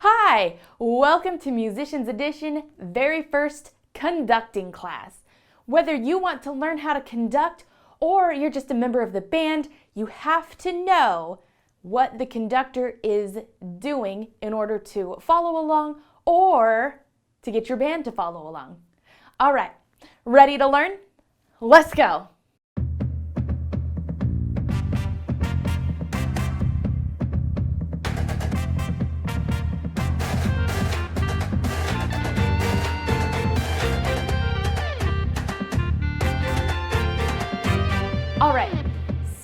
Hi, welcome to Musicians Edition, very first conducting class. Whether you want to learn how to conduct or you're just a member of the band, you have to know what the conductor is doing in order to follow along or to get your band to follow along. All right, ready to learn? Let's go. All right,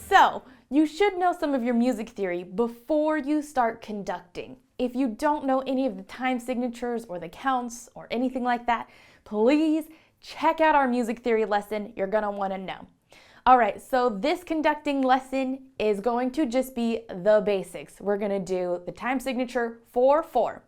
so you should know some of your music theory before you start conducting. If you don't know any of the time signatures or the counts or anything like that, please check out our music theory lesson. You're gonna wanna know. All right, so this conducting lesson is going to just be the basics. We're gonna do the time signature 4/4,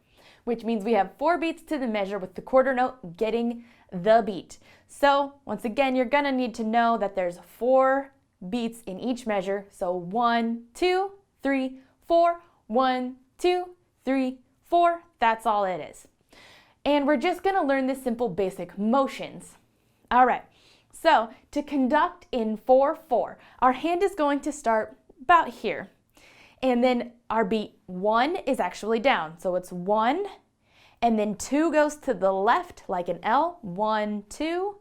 which means we have 4 beats to the measure with the quarter note getting the beat. So once again, you're gonna need to know that there's 4 beats in each measure. So 1, 2, 3, 4, 1, 2, 3, 4. That's all it is. And we're just gonna learn the simple basic motions. All right, so to conduct in 4/4, our hand is going to start about here. And then our beat 1 is actually down. So it's 1, and then 2 goes to the left like an L, 1, 2,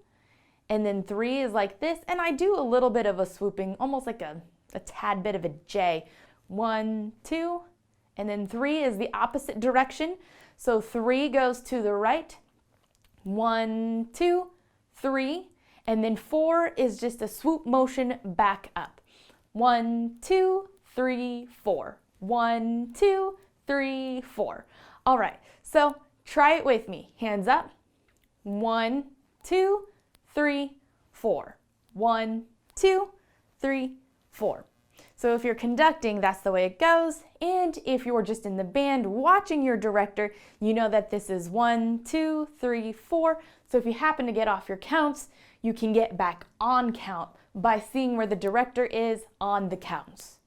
and then 3 is like this, and I do a little bit of a swooping, almost like a tad bit of a J. 1, 2, and then 3 is the opposite direction. So 3 goes to the right, 1, 2, 3, and then 4 is just a swoop motion back up. 1, 2, 3, 4. 1, 2, 3, 4. All right, so try it with me. Hands up. 1, 2, 3, 4. 1, 2, 3, 4. So if you're conducting, that's the way it goes. And if you're just in the band watching your director, you know that this is 1, 2, 3, 4. So if you happen to get off your counts, you can get back on count by seeing where the director is on the counts.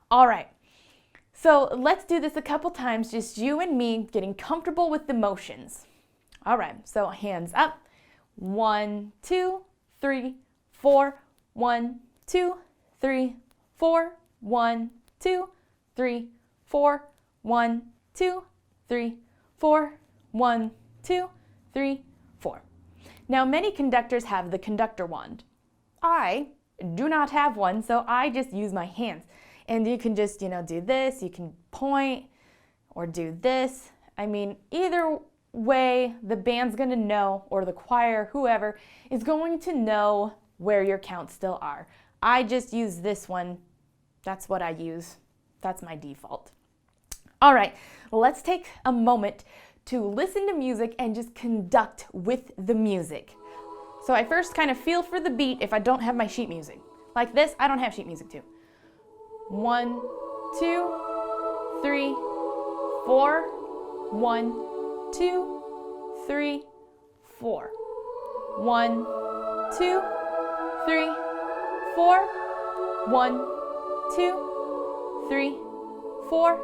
All right, so let's do this a couple times, just you and me getting comfortable with the motions. All right, so hands up. 1, 2, 3, 4. 1, 2, 3, 4. 1, 2, 3, 4. 1, 2, 3, 4. 1, 2, 3, 4. Now, many conductors have the conductor wand. I do not have one, so I just use my hands. And you can just, do this, you can point or do this. I mean, either way, the band's gonna know, or the choir, whoever, is going to know where your counts still are. I just use this one. That's what I use. That's my default. All right, let's take a moment to listen to music and just conduct with the music. So I first kind of feel for the beat if I don't have my sheet music. Like this, I don't have sheet music too. 1, 2, 3, 4. 1, 2, 3, 4. 1, 2, 3, 4. 1, 2, 3, 4.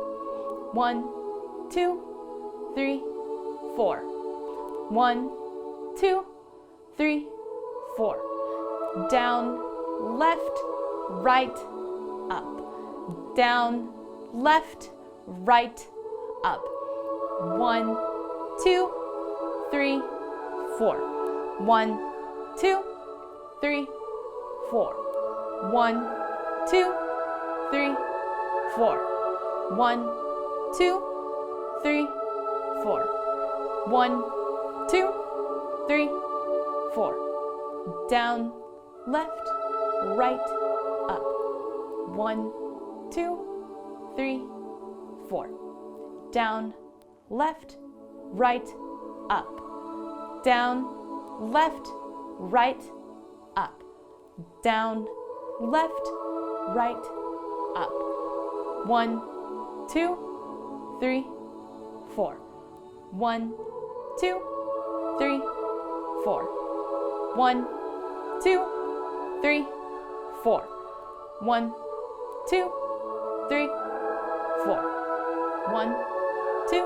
1, 2, 3, 4. 1, 2, 3, 4. Down, left, right, up. Down, left, right, up. 1, 2, 3, 4. 1, 2, 3, 4. 1, 2, 3, 4. 1, 2, 3, 4. 1, 2, 3, 4. Down, left, right, up. 1, 2, 3, 4. Down, left, right, up. Down, left, right, up. Down, left, right, up. 1, 2, 3, 4. 1, 2, 3, 4. 1, 2, 3, 4. 1, 2, 3, 4. 1, 2,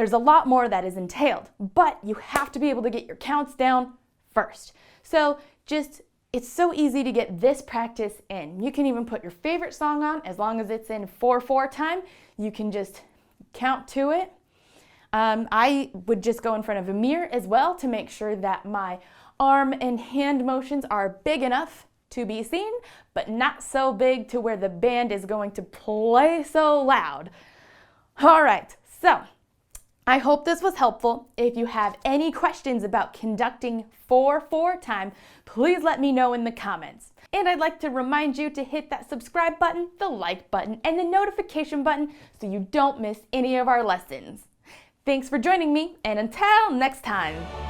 There's a lot more that is entailed, but you have to be able to get your counts down first. So it's so easy to get this practice in. You can even put your favorite song on as long as it's in 4/4 time. You can just count to it. I would just go in front of a mirror as well to make sure that my arm and hand motions are big enough to be seen, but not so big to where the band is going to play so loud. All right, so I hope this was helpful. If you have any questions about conducting 4/4 time, please let me know in the comments. And I'd like to remind you to hit that subscribe button, the like button, and the notification button so you don't miss any of our lessons. Thanks for joining me, and until next time.